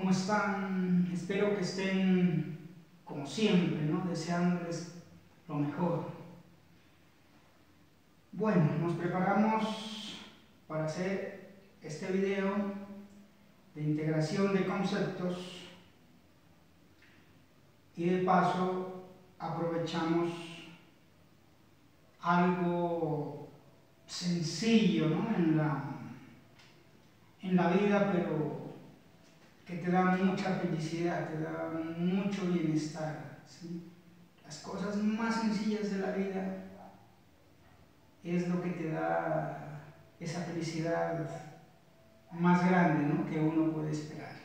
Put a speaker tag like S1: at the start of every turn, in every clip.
S1: ¿Cómo están? Espero que estén como siempre, ¿no? Deseándoles lo mejor. Bueno, nos preparamos para hacer este video de integración de conceptos y de paso aprovechamos algo sencillo, ¿no? en la vida, pero que te da mucha felicidad, te da mucho bienestar, ¿sí? Las cosas más sencillas de la vida es lo que te da esa felicidad más grande, ¿no? Que uno puede esperar.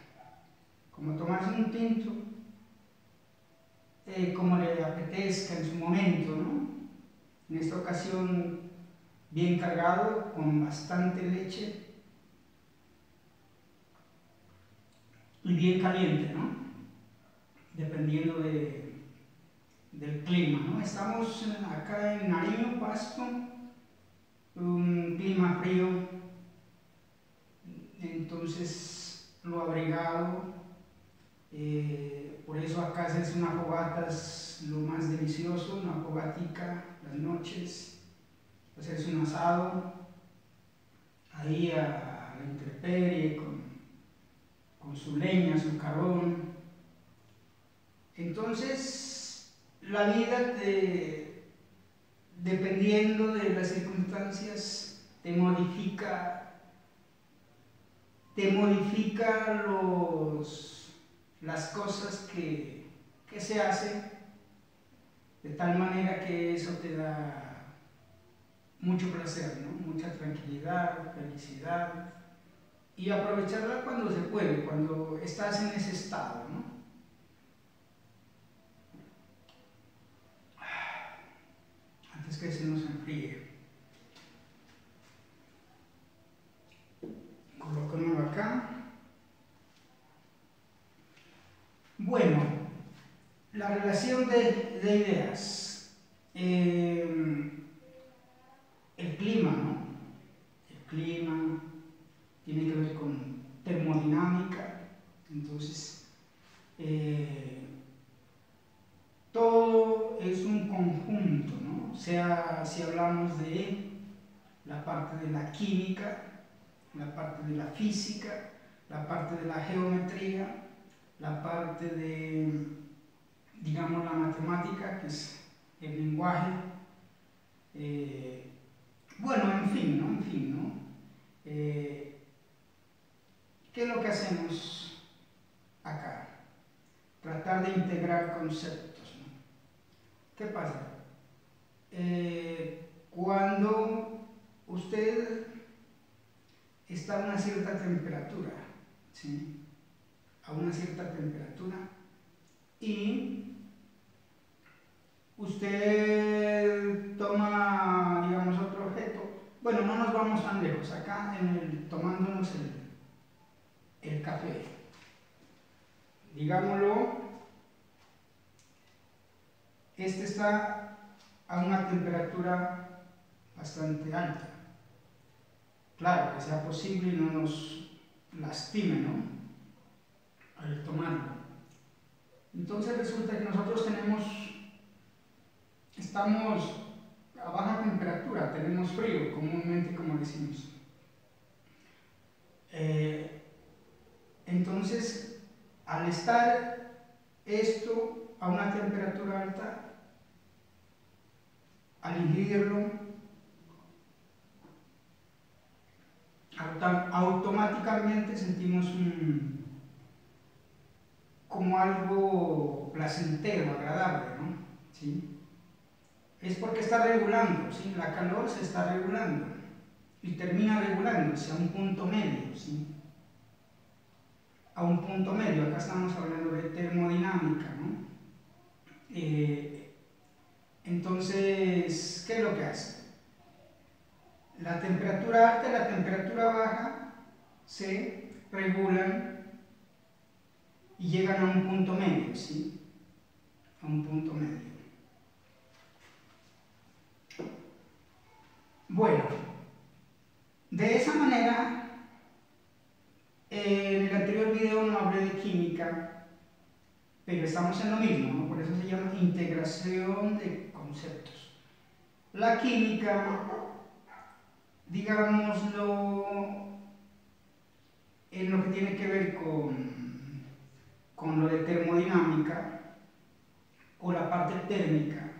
S1: Como tomarse un tinto, como le apetezca en su momento, ¿no? En esta ocasión bien cargado, con bastante leche y bien caliente, ¿no? Dependiendo del clima, ¿no? Estamos acá en Nariño, Pasto, un clima frío, entonces lo abrigado, por eso acá hacerse una fogata es lo más delicioso, una fogatica las noches, hacerse un asado ahí a la intemperie con su leña, su carbón. Entonces la vida dependiendo de las circunstancias te modifica las cosas que se hacen, de tal manera que eso te da mucho placer, ¿no? Mucha tranquilidad, felicidad, y aprovecharla cuando se puede, cuando estás en ese estado, ¿no? Antes que se nos enfríe. Colocámoslo acá. Bueno, la relación de ideas. El clima, ¿no? El clima tiene que ver con termodinámica, entonces todo es un conjunto, ¿no? O sea, si hablamos de la parte de la química, la parte de la física, la parte de la geometría, la parte de, digamos, la matemática, que es el lenguaje, bueno, en fin, ¿no? ¿Qué es lo que hacemos acá? Tratar de integrar conceptos, ¿no? ¿Qué pasa? Cuando usted está a una cierta temperatura, ¿sí? A una cierta temperatura, y usted toma, digamos, otro objeto. Bueno, no nos vamos tan lejos, acá tomándonos el café. Digámoslo, este está a una temperatura bastante alta. Claro, que sea posible y no nos lastime, ¿no? Al tomarlo. Entonces resulta que nosotros estamos a baja temperatura, tenemos frío, comúnmente como decimos. Entonces, al estar esto a una temperatura alta, al ingerirlo, automáticamente sentimos como algo placentero, agradable, ¿no? ¿Sí? Es porque está regulando, ¿sí? La calor se está regulando y termina regulándose a un punto medio, ¿sí? A un punto medio, acá estamos hablando de termodinámica, ¿no? Entonces, ¿qué es lo que hace? La temperatura alta y la temperatura baja se regulan y llegan a un punto medio, ¿sí? A un punto medio. Bueno, de esa manera, en el anterior video no hablé de química, pero estamos en lo mismo, ¿no? Por eso se llama integración de conceptos. La química, digámoslo, en lo que tiene que ver con lo de termodinámica o la parte térmica.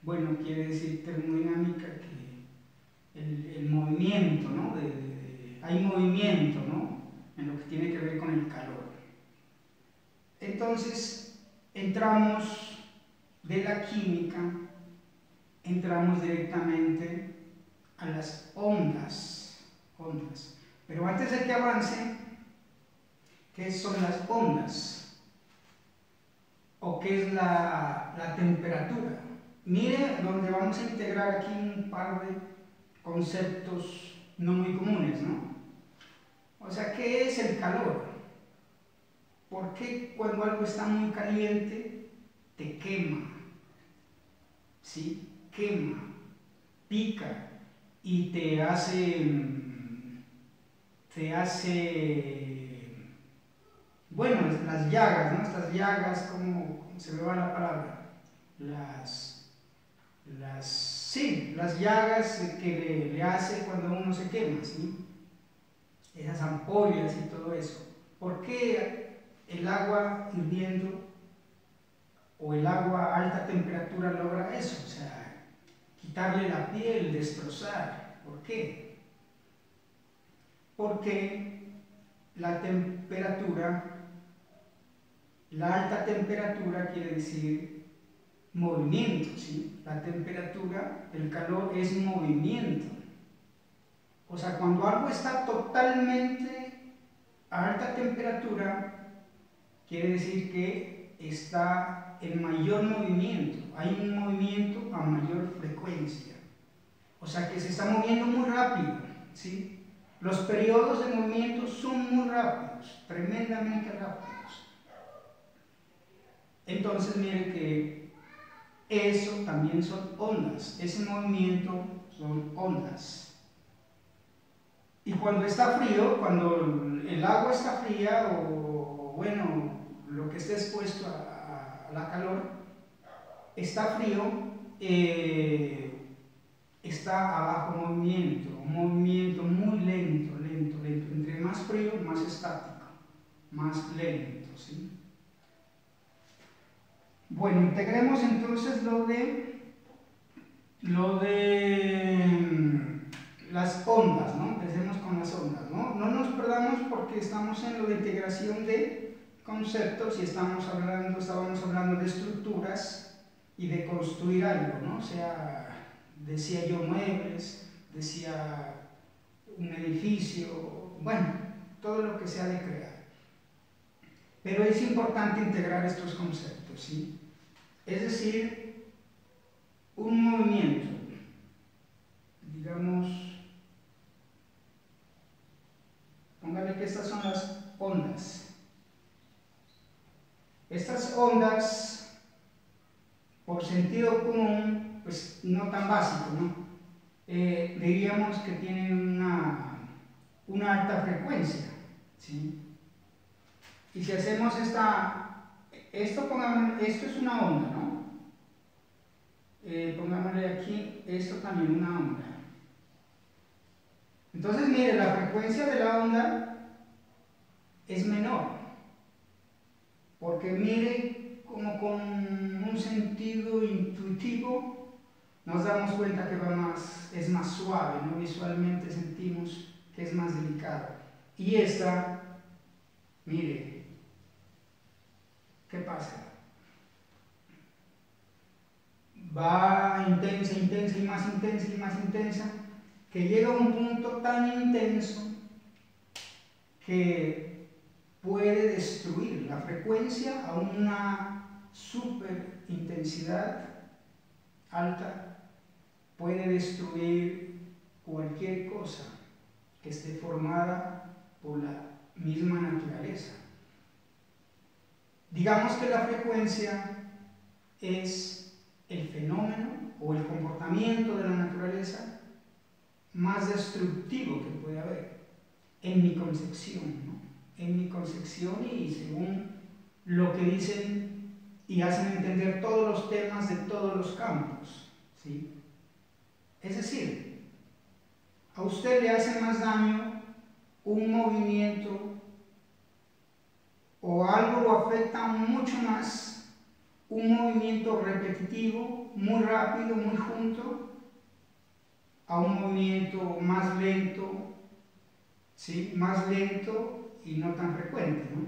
S1: Bueno, quiere decir termodinámica que el movimiento, ¿no? Hay movimiento, ¿no? En lo que tiene que ver con el calor. Entonces, entramos de la química, entramos directamente a las ondas. Pero antes de que avance, ¿qué son las ondas? ¿O qué es la temperatura? Mire donde vamos a integrar aquí un par de conceptos no muy comunes, ¿no? O sea, ¿qué es el calor? ¿Por qué cuando algo está muy caliente te quema? ¿Sí? Quema, pica y te hace, bueno, las llagas, ¿no? Estas llagas, ¿cómo se me va la palabra? Sí, las llagas que le hace cuando uno se quema, ¿sí? Esas ampollas y todo eso. ¿Por qué el agua hirviendo o el agua a alta temperatura logra eso? O sea, quitarle la piel, destrozar. ¿Por qué? Porque la temperatura, la alta temperatura quiere decir movimiento, ¿sí? La temperatura, el calor es movimiento. O sea, cuando algo está totalmente a alta temperatura, quiere decir que está en mayor movimiento. Hay un movimiento a mayor frecuencia. O sea, que se está moviendo muy rápido, ¿sí? Los periodos de movimiento son muy rápidos, tremendamente rápidos. Entonces, mire que eso también son ondas. Ese movimiento son ondas. Y cuando está frío, cuando el agua está fría o bueno, lo que esté expuesto a la calor, está frío, está a bajo movimiento, un movimiento muy lento. Entre más frío, más estático, más lento, ¿sí? Bueno, integremos entonces lo de las ondas, ¿no? Empecemos con las ondas, ¿no? No nos perdamos porque estamos en lo de integración de conceptos y estábamos hablando de estructuras y de construir algo, ¿no? O sea, decía yo muebles, decía un edificio, bueno, todo lo que se ha de crear. Pero es importante integrar estos conceptos, ¿sí? Es decir, un movimiento, digamos, póngale que estas son las ondas. Estas ondas, por sentido común, pues no tan básico, ¿no? Diríamos que tienen una alta frecuencia, ¿sí? Y si hacemos esto es una onda, ¿no? Pongámosle aquí, esto también una onda. Entonces, mire, la frecuencia de la onda es menor, porque mire, como con un sentido intuitivo, nos damos cuenta que es más suave, ¿no? Visualmente sentimos que es más delicado. Y esta, mire, ¿qué pasa? Va intensa y más intensa, que llega a un punto tan intenso que puede destruir la frecuencia a una super intensidad alta, puede destruir cualquier cosa que esté formada por la misma naturaleza. Digamos que la frecuencia es el fenómeno o el comportamiento de la naturaleza más destructivo que puede haber, en mi concepción, ¿no? en mi concepción y según lo que dicen y hacen entender todos los temas de todos los campos, ¿sí? Es decir, a usted le hace más daño un movimiento o algo lo afecta mucho más un movimiento repetitivo, muy rápido, muy junto, a un movimiento más lento, ¿sí? Más lento y no tan frecuente, ¿no?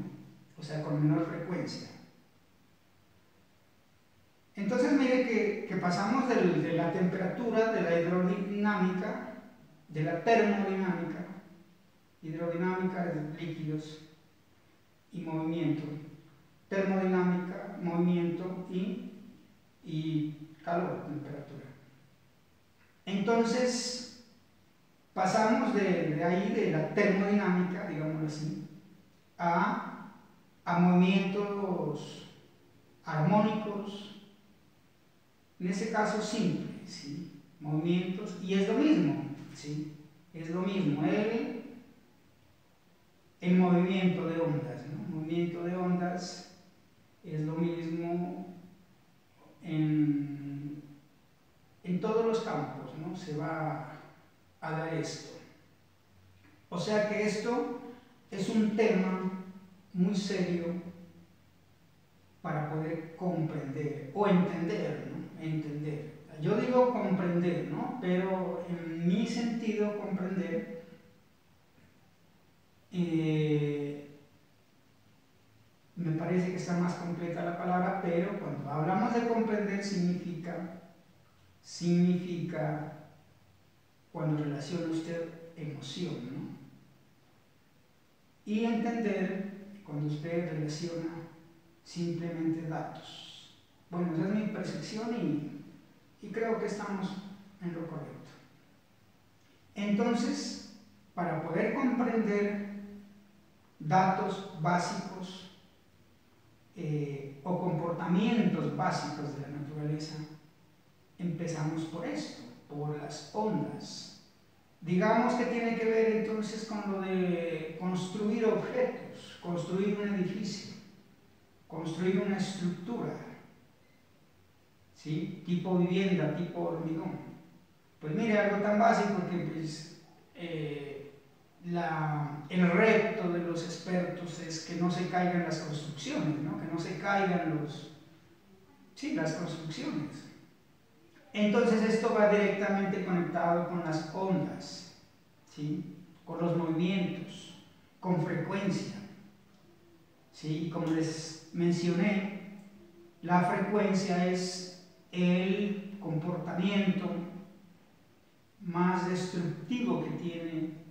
S1: O sea, con menor frecuencia. Entonces mire que pasamos de la temperatura, de la hidrodinámica, de la termodinámica, hidrodinámica de líquidos y movimiento, termodinámica, movimiento y calor, temperatura. Entonces pasamos de ahí, de la termodinámica, digámoslo así, a movimientos armónicos, en ese caso simple, ¿sí? Movimientos, y es lo mismo, ¿sí? Es lo mismo, el movimiento de ondas, ¿no? Movimiento de ondas es lo mismo en todos los campos, ¿no? Se va a dar esto. O sea que esto es un tema muy serio para poder comprender o entender, ¿no? Entender. Yo digo comprender, ¿no? Pero en mi sentido comprender me parece que está más completa la palabra, pero cuando hablamos de comprender significa cuando relaciona usted emoción, ¿no? Y entender cuando usted relaciona simplemente datos. Bueno, esa es mi percepción y creo que estamos en lo correcto. Entonces, para poder comprender datos básicos o comportamientos básicos de la naturaleza, empezamos por esto, por las ondas. Digamos que tiene que ver entonces con lo de construir objetos, construir un edificio, construir una estructura, ¿sí? Tipo vivienda, tipo hormigón. Pues mire, algo tan básico que pues, el reto de los expertos es que no se caigan las construcciones, ¿no? Que no se caigan las construcciones. Entonces esto va directamente conectado con las ondas, ¿sí? Con los movimientos, con frecuencia. ¿Sí? Como les mencioné, la frecuencia es el comportamiento más destructivo que tiene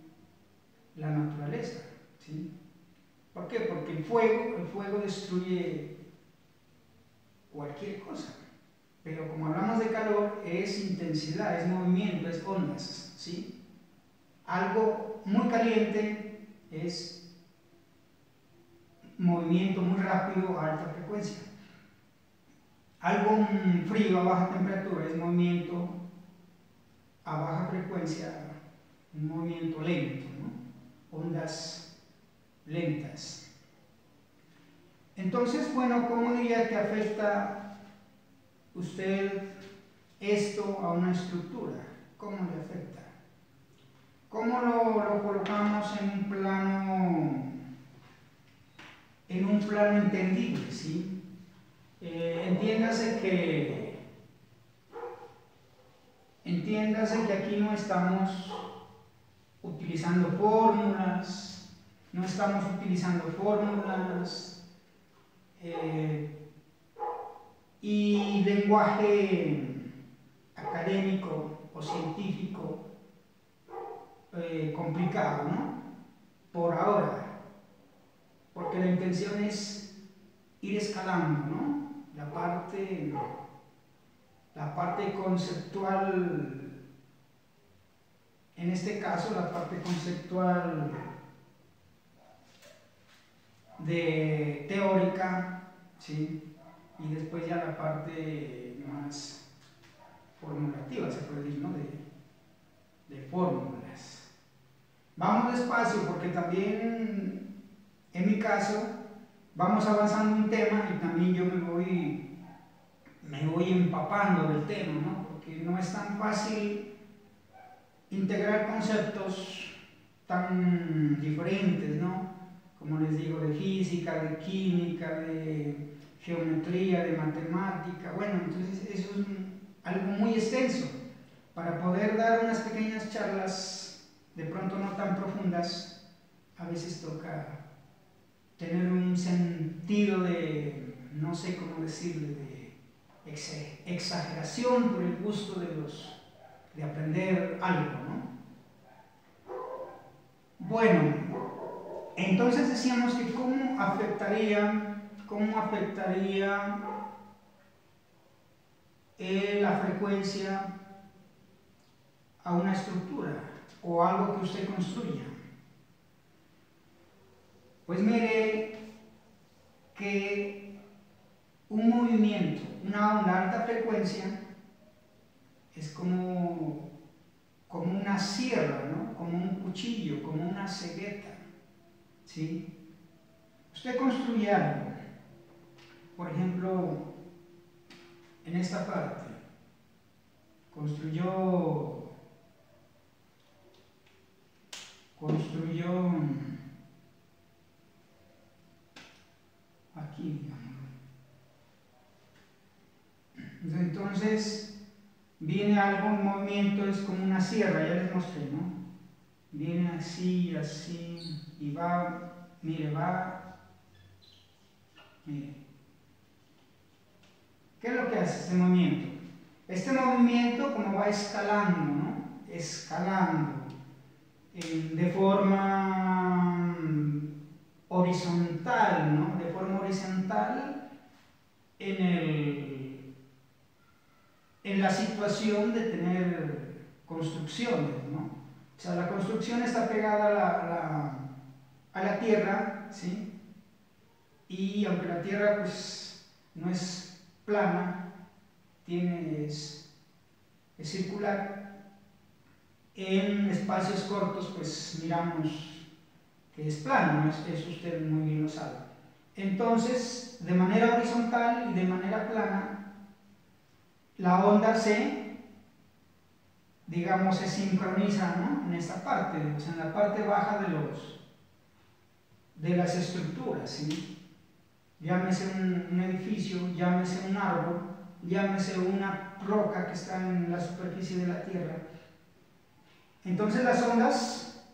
S1: la naturaleza, ¿sí? ¿Por qué? Porque el fuego destruye cualquier cosa, pero como hablamos de calor, es intensidad, es movimiento, es ondas, ¿sí? Algo muy caliente es movimiento muy rápido a alta frecuencia. Algo frío a baja temperatura es movimiento a baja frecuencia, un movimiento lento, ¿no? Ondas lentas. Entonces, bueno, ¿cómo diría que afecta usted esto a una estructura? ¿Cómo le afecta? ¿Cómo lo colocamos en un plano entendible, ¿sí? Entiéndase que aquí no estamos utilizando fórmulas, y lenguaje académico o científico complicado, ¿no? Por ahora, porque la intención es ir escalando, ¿no? La parte conceptual, en este caso la parte conceptual de teórica, ¿sí? Y después ya la parte más formulativa, se puede decir, ¿no? De fórmulas. Vamos despacio porque también caso vamos avanzando en un tema y también yo me voy empapando del tema, ¿no? Porque no es tan fácil integrar conceptos tan diferentes, ¿no? Como les digo, de física, de química, de geometría, de matemática. Bueno, entonces eso es algo muy extenso. Para poder dar unas pequeñas charlas, de pronto no tan profundas, a veces toca tener un sentido de, no sé cómo decirle, de exageración por el gusto de aprender algo, ¿no? Bueno, entonces decíamos que cómo afectaría la frecuencia a una estructura o algo que usted construya. Pues mire que un movimiento, una onda de alta frecuencia, es como una sierra, ¿no? Como un cuchillo, como una cegueta, ¿sí? Usted construye algo, por ejemplo, en esta parte, construyó aquí, digamos. Entonces, viene algo, un movimiento, es como una sierra, ya les mostré, ¿no? Viene así, así, y va, mire. ¿Qué es lo que hace este movimiento? Este movimiento, como va escalando, ¿no? Escalando de forma horizontal, ¿no? De forma horizontal en la situación de tener construcciones, ¿no? O sea, la construcción está pegada a la tierra, ¿sí? Y aunque la tierra pues no es plana, es circular, en espacios cortos pues miramos que es plano, eso usted muy bien lo sabe. Entonces, de manera horizontal y de manera plana, la onda digamos, se sincroniza, ¿no? En esta parte, o sea, en la parte baja de las estructuras, ¿sí? Llámese un edificio, llámese un árbol, llámese una roca que está en la superficie de la Tierra. Entonces las ondas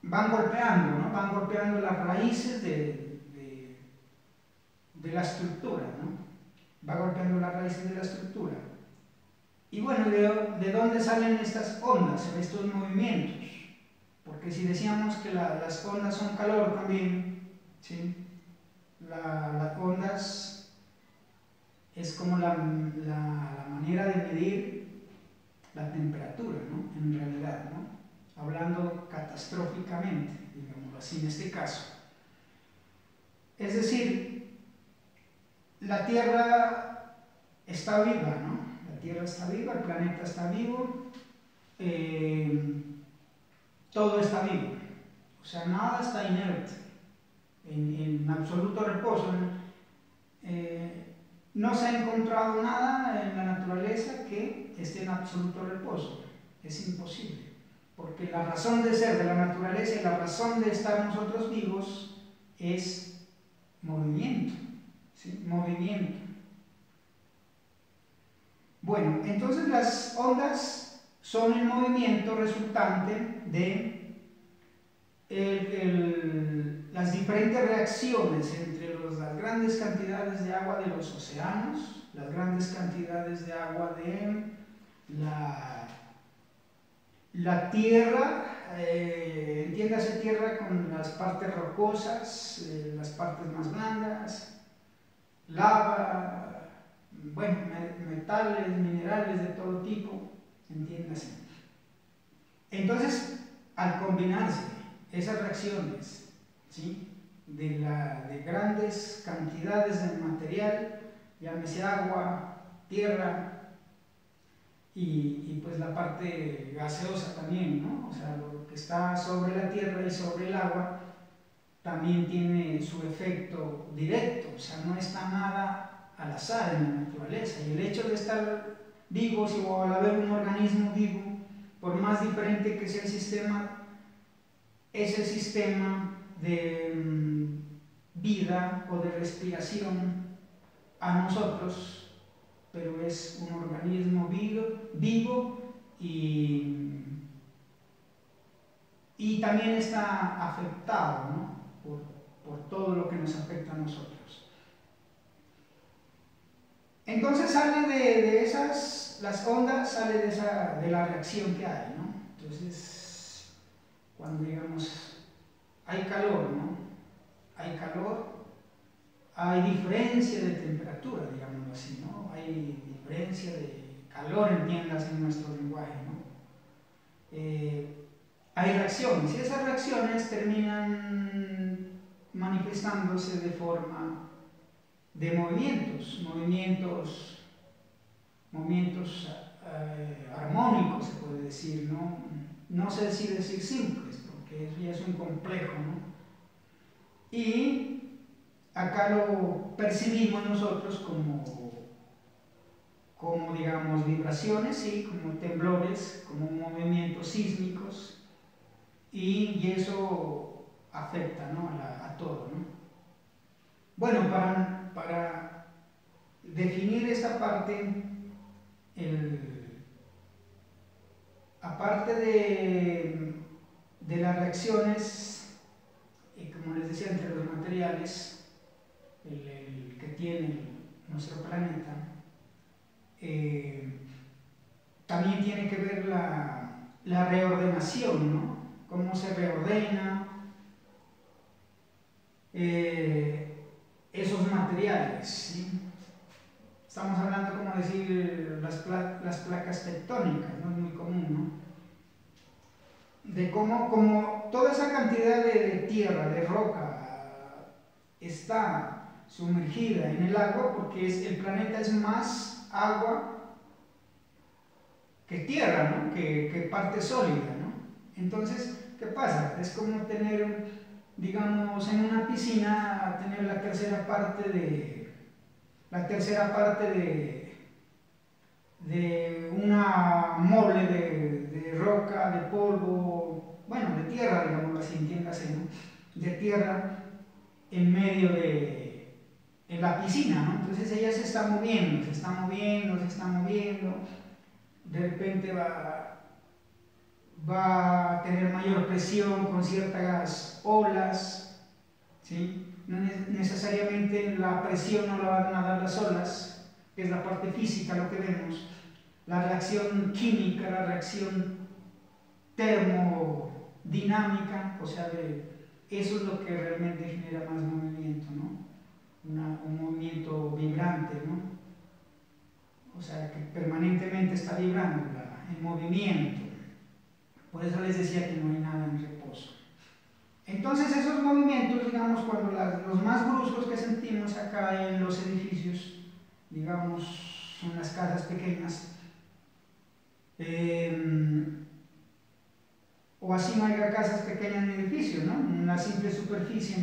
S1: van golpeando, ¿no? Van golpeando las raíces de la estructura, ¿no? Va golpeando las raíces de la estructura. Y bueno, ¿de dónde salen estas ondas, estos movimientos? Porque si decíamos que las ondas son calor también, ¿sí? Las ondas es como la manera de medir la temperatura, ¿no? En realidad, ¿no? Hablando catastróficamente, digámoslo así en este caso. Es decir, la Tierra está viva, ¿no? La Tierra está viva, el planeta está vivo, todo está vivo, o sea, nada está inerte, en absoluto reposo. No se ha encontrado nada en la naturaleza que esté en absoluto reposo, es imposible, porque la razón de ser de la naturaleza y la razón de estar nosotros vivos es movimiento, ¿sí? Movimiento. Bueno, entonces las ondas son el movimiento resultante de las diferentes reacciones entre las grandes cantidades de agua de los océanos, las grandes cantidades de agua de la tierra, entiéndase tierra con las partes rocosas, las partes más blandas, lava, bueno, metales, minerales de todo tipo, entiéndase. Entonces, al combinarse esas reacciones, ¿sí? de grandes cantidades de material, llámese agua, tierra y pues la parte gaseosa también, ¿no? O sea, lo que está sobre la tierra y sobre el agua, también tiene su efecto directo, o sea, no está nada al azar en la naturaleza. Y el hecho de estar vivos o al haber un organismo vivo, por más diferente que sea el sistema, es el sistema de vida o de respiración a nosotros, pero es un organismo vivo y también está afectado, ¿no? por todo lo que nos afecta a nosotros. Entonces sale de esas, las ondas sale de la reacción que hay, ¿no? Entonces, cuando digamos, hay calor, ¿no? Hay calor, hay diferencia de temperatura, digámoslo así, ¿no? Hay diferencia de calor, entiendas en nuestro lenguaje, ¿no? Hay reacciones y esas reacciones terminan manifestándose de forma de movimientos armónicos, se puede decir, ¿no? No sé si decir simples, porque eso ya es un complejo, ¿no? Y acá lo percibimos nosotros como digamos, vibraciones, ¿sí? Como temblores, como movimientos sísmicos, y eso afecta, ¿no? a todo, ¿no? Bueno, para definir esta parte, aparte de las reacciones, como les decía, entre los materiales, el que tiene nuestro planeta, también tiene que ver la reordenación, ¿no? Cómo se reordena esos materiales, ¿sí? Estamos hablando, como decir, las placas tectónicas, ¿no? Es muy común, ¿no? De cómo toda esa cantidad de tierra, de roca, está sumergida en el agua, porque el planeta es más agua que tierra, ¿no? que parte sólida, ¿no? Entonces, ¿qué pasa? Es como tener, digamos, en una piscina, tener la tercera parte de una mole de roca, de polvo, bueno, de tierra, digamos así, entiéndase, ¿no? De tierra en medio en la piscina, ¿no? Entonces ella se está moviendo, de repente va a tener mayor presión con ciertas olas, ¿sí? No necesariamente la presión no la van a dar las olas, que es la parte física, lo que vemos, la reacción química, la reacción termodinámica, o sea, eso es lo que realmente genera más movimiento, ¿no? Un movimiento vibrante, ¿no? O sea, que permanentemente está vibrando, en movimiento. Por eso les decía que no hay nada en reposo. Entonces esos movimientos, digamos, cuando los más bruscos que sentimos acá en los edificios, digamos, en las casas pequeñas, o así no haya casas pequeñas en edificios, ¿no? Una simple superficie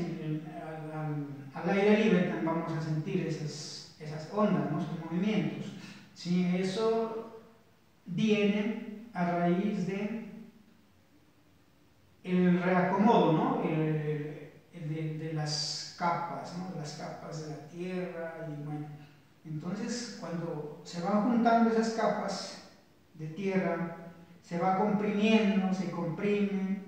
S1: al aire libre vamos a sentir esas ondas, ¿no? Esos movimientos. ¿Sí? Eso viene a raíz de el reacomodo, ¿no? De las capas, ¿no? Las capas de la tierra y bueno. Entonces, cuando se van juntando esas capas de tierra, se va comprimiendo, se comprime.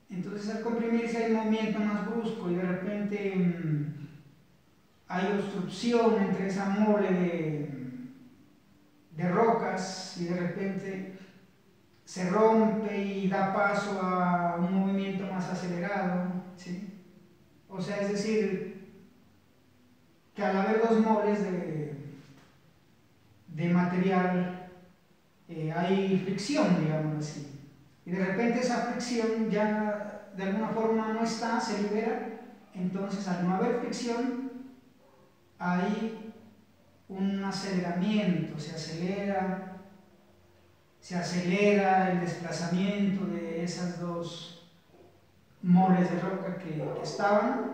S1: Entonces, al comprimirse hay un movimiento más brusco y de repente hay obstrucción entre esa mole de rocas y de repente se rompe y da paso a un movimiento más acelerado, ¿sí? O sea, es decir, que al haber dos moles de material hay fricción, digamos así, y de repente esa fricción ya de alguna forma no está, se libera, entonces al no haber fricción hay un aceleramiento, se acelera el desplazamiento de esas dos moles de roca que estaban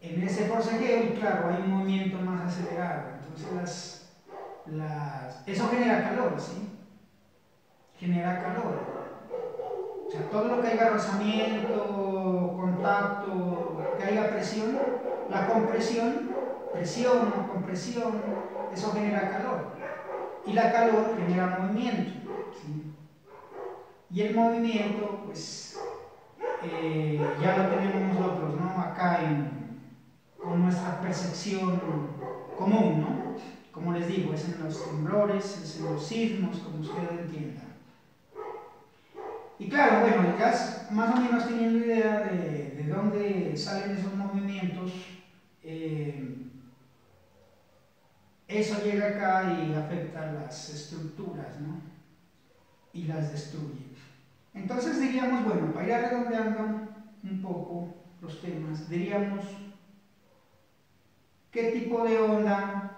S1: en ese forcejeo, y claro, hay un movimiento más acelerado. Entonces eso genera calor, ¿sí? Genera calor. O sea, todo lo que haya rozamiento, contacto, que haya presión, la compresión, presión o compresión, eso genera calor. Y la calor genera movimiento, ¿sí? Y el movimiento, pues, ya lo tenemos nosotros, ¿no? Acá con nuestra percepción común, ¿no? Como les digo, es en los temblores, es en los sismos, como ustedes entiendan. Y claro, bueno, ya más o menos teniendo idea de dónde salen esos movimientos, eso llega acá y afecta a las estructuras, ¿no? Y las destruye. Entonces diríamos, bueno, para ir redondeando un poco los temas, diríamos, ¿qué tipo de onda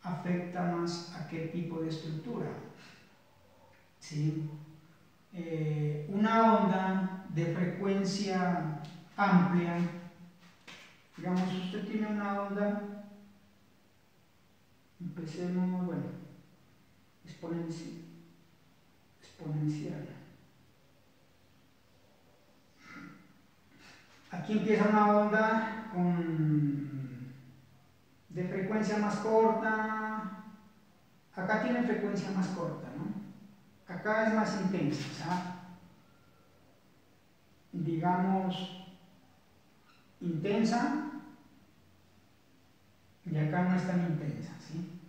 S1: afecta más a qué tipo de estructura? ¿Sí? Una onda de frecuencia amplia, digamos, usted tiene una onda, empecemos, bueno, exponencial. Aquí empieza una onda de frecuencia más corta, acá tiene frecuencia más corta, ¿no? Acá es más intensa, ¿sabes? Digamos, intensa, y acá no es tan intensa, ¿sí?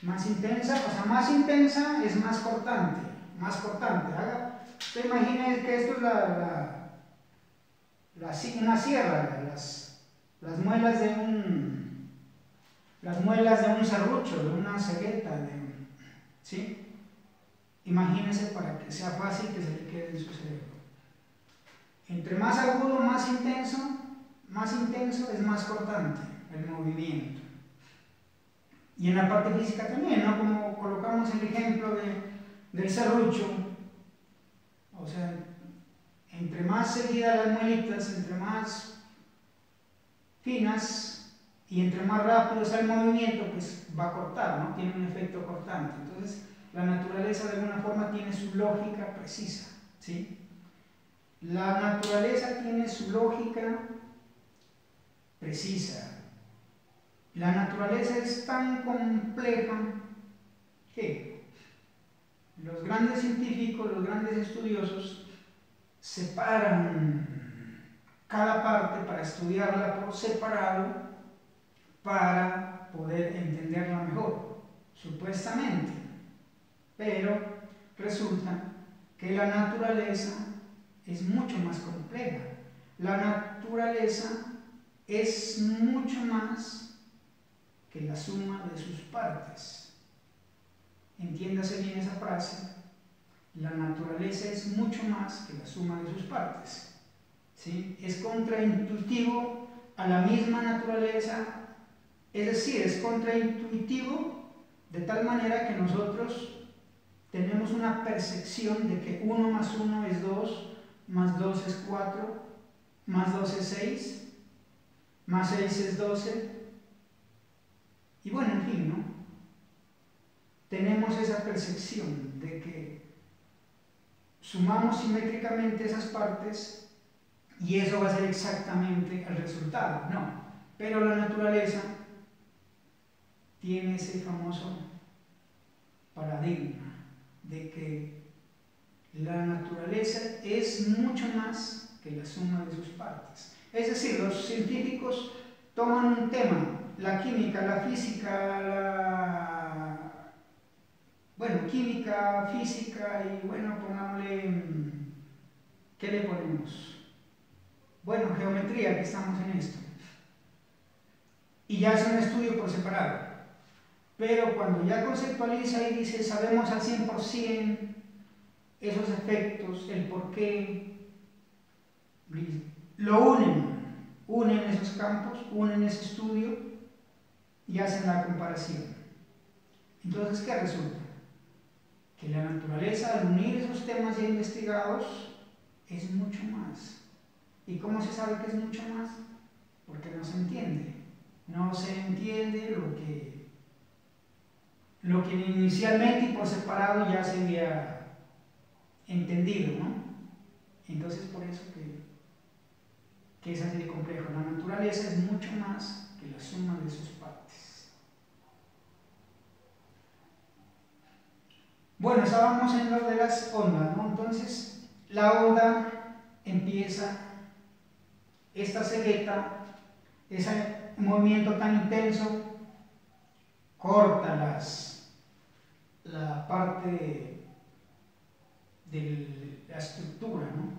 S1: Más intensa, o sea, más intensa es más cortante, más cortante. Usted imagine que esto es una sierra, las muelas de un serrucho, de una cegueta, ¿sí? Imagínese para que sea fácil que se le quede en su cerebro. Entre más agudo, más intenso es más cortante el movimiento. Y en la parte física también, ¿no? Como colocamos el ejemplo del serrucho, o sea, entre más seguidas las muelitas, entre más finas y entre más rápido sea el movimiento, pues va a cortar, ¿no? Tiene un efecto cortante. Entonces, la naturaleza de alguna forma tiene su lógica precisa, ¿sí? La naturaleza tiene su lógica precisa. La naturaleza es tan compleja que los grandes científicos, los grandes estudiosos, separan cada parte para estudiarla por separado para poder entenderla mejor, supuestamente. Pero resulta que la naturaleza es mucho más compleja. La naturaleza es mucho más que la suma de sus partes. Entiéndase bien esa frase. La naturaleza es mucho más que la suma de sus partes, ¿sí? Es contraintuitivo a la misma naturaleza, es decir, es contraintuitivo de tal manera que nosotros tenemos una percepción de que 1 más 1 es 2, más 2 es 4, más 2 es 6, más 6 es 12, y bueno, en fin, ¿no? Tenemos esa percepción de que sumamos simétricamente esas partes y eso va a ser exactamente el resultado. No, pero la naturaleza tiene ese famoso paradigma de que la naturaleza es mucho más que la suma de sus partes. Es decir, los científicos toman un tema, la química, la física, bueno, química, física y bueno, pongámosle, ¿qué le ponemos? Bueno, geometría, que estamos en esto. Y ya es un estudio por separado. Pero cuando ya conceptualiza y dice, sabemos al 100% esos efectos, el por qué, lo unen esos campos, unen ese estudio y hacen la comparación. Entonces, ¿qué resulta? Que la naturaleza, al unir esos temas ya investigados, es mucho más. ¿Y cómo se sabe que es mucho más? Porque no se entiende. No se entiende lo que inicialmente y por separado ya se había entendido, ¿no? Entonces por eso que es así de complejo. La naturaleza es mucho más que la suma de sus partes. Bueno, estábamos en lo de las ondas, ¿no? Entonces la onda empieza, esta cegueta, ese movimiento tan intenso, corta la parte de la estructura, ¿no?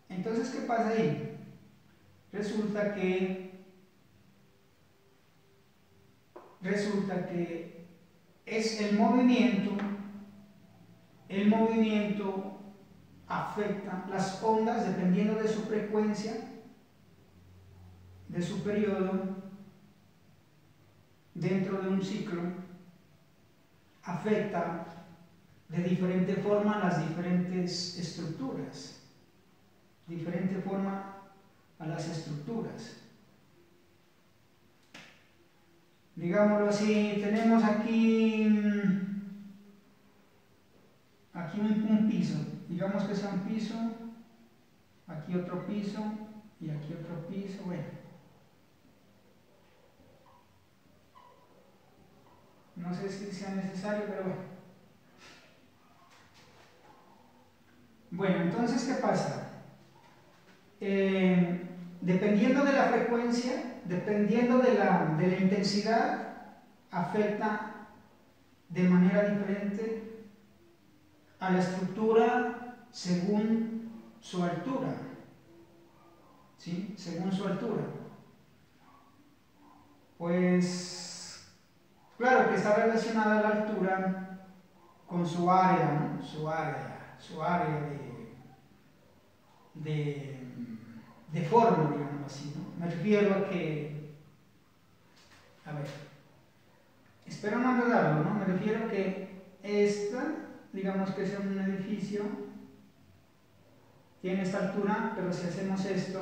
S1: Entonces, ¿qué pasa ahí? Resulta que es el movimiento afecta las ondas dependiendo de su frecuencia, de su periodo, dentro de un ciclo, afecta de diferente forma las diferentes estructuras, diferente forma a las estructuras. Digámoslo así, tenemos aquí un piso, digamos que sea un piso, aquí otro piso y aquí otro piso, bueno. No sé si sea necesario, pero bueno. Bueno, entonces, ¿qué pasa? Dependiendo de la frecuencia, dependiendo de la intensidad, afecta de manera diferente a la estructura según su altura, ¿sí? Según su altura. Pues, claro que está relacionada la altura con su área, ¿no? Su área de forma, digamos así, ¿no? Me refiero a que, a ver, espero no enredarlo, ¿no? Me refiero a que esta, digamos que es un edificio, tiene esta altura, pero si hacemos esto,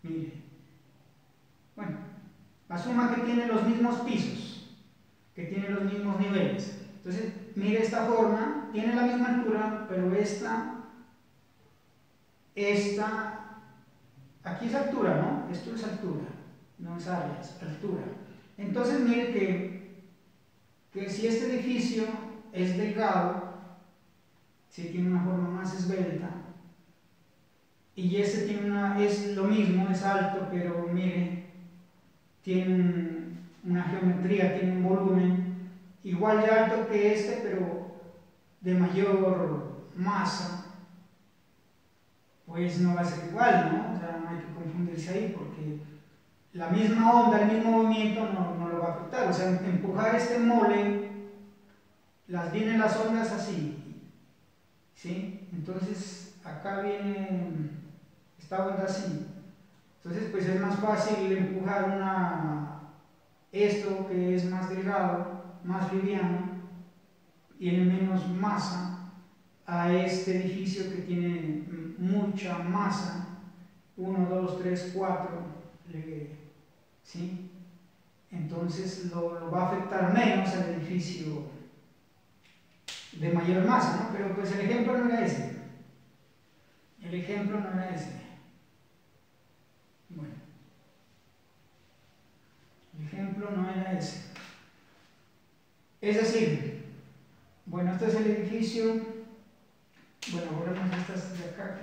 S1: mire, bueno, asuma que tiene los mismos pisos, que tiene los mismos niveles. Entonces, mire esta forma, tiene la misma altura, pero esta, aquí es altura, ¿no? Esto es altura, no es área, es altura. Entonces, mire que si este edificio es delgado, si tiene una forma más esbelta, y este es lo mismo, es alto, pero mire, tiene una geometría, tiene un volumen igual de alto que este, pero de mayor masa, pues no va a ser igual, ¿no? O sea, no hay que confundirse ahí porque la misma onda, el mismo movimiento no lo va a afectar. O sea, empujar este mole, vienen las ondas así, ¿sí? Entonces, acá viene esta onda así. Entonces, pues es más fácil empujar esto que es más delgado, más liviano, tiene menos masa, a este edificio que tiene mucha masa, 1, 2, 3, 4, ¿sí? Entonces lo va a afectar menos al edificio de mayor masa, ¿no? Pero pues el ejemplo no era ese. El ejemplo no era ese. Bueno, el ejemplo no era ese. Es decir, bueno, este es el edificio. Bueno, borremos estas de acá.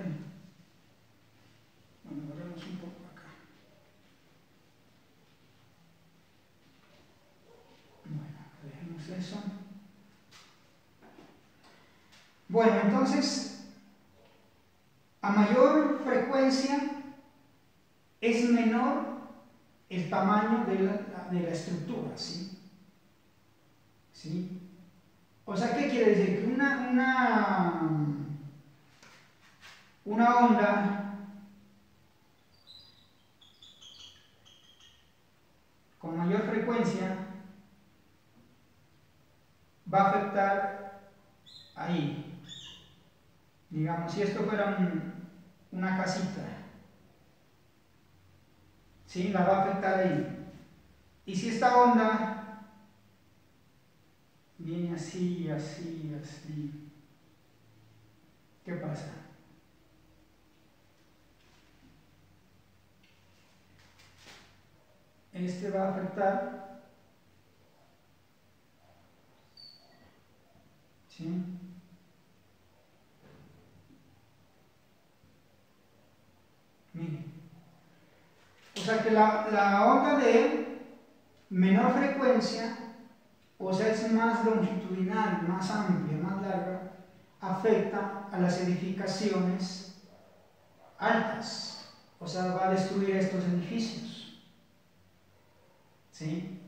S1: Bueno, borremos un poco acá. Bueno, dejemos eso. Bueno, entonces, a mayor frecuencia es menor el tamaño de la estructura, ¿sí? ¿Sí? O sea, ¿qué quiere decir? Que una onda con mayor frecuencia va a afectar ahí. Digamos, si esto fuera una casita, ¿sí? La va a afectar ahí. Y si esta onda viene así, así, así, ¿qué pasa? Este va a afectar, ¿sí? Mire. O sea que la onda de menor frecuencia, o sea, es más longitudinal, más amplia, más larga, afecta a las edificaciones altas. O sea, va a destruir estos edificios. ¿Sí?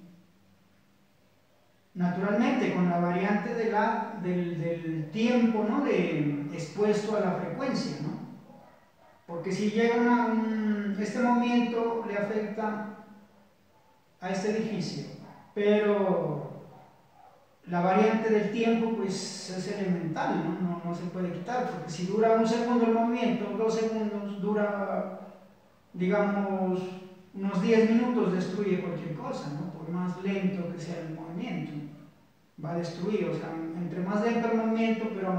S1: Naturalmente, con la variante del tiempo, ¿no? Expuesto a la frecuencia, ¿no? Porque si llega este movimiento le afecta a este edificio, pero la variante del tiempo pues es elemental, no se puede quitar, porque si dura un segundo el movimiento, 2 segundos, dura, digamos, unos 10 minutos, destruye cualquier cosa, ¿no? Por más lento que sea el movimiento, va a destruir, o sea, entre más lento el movimiento, pero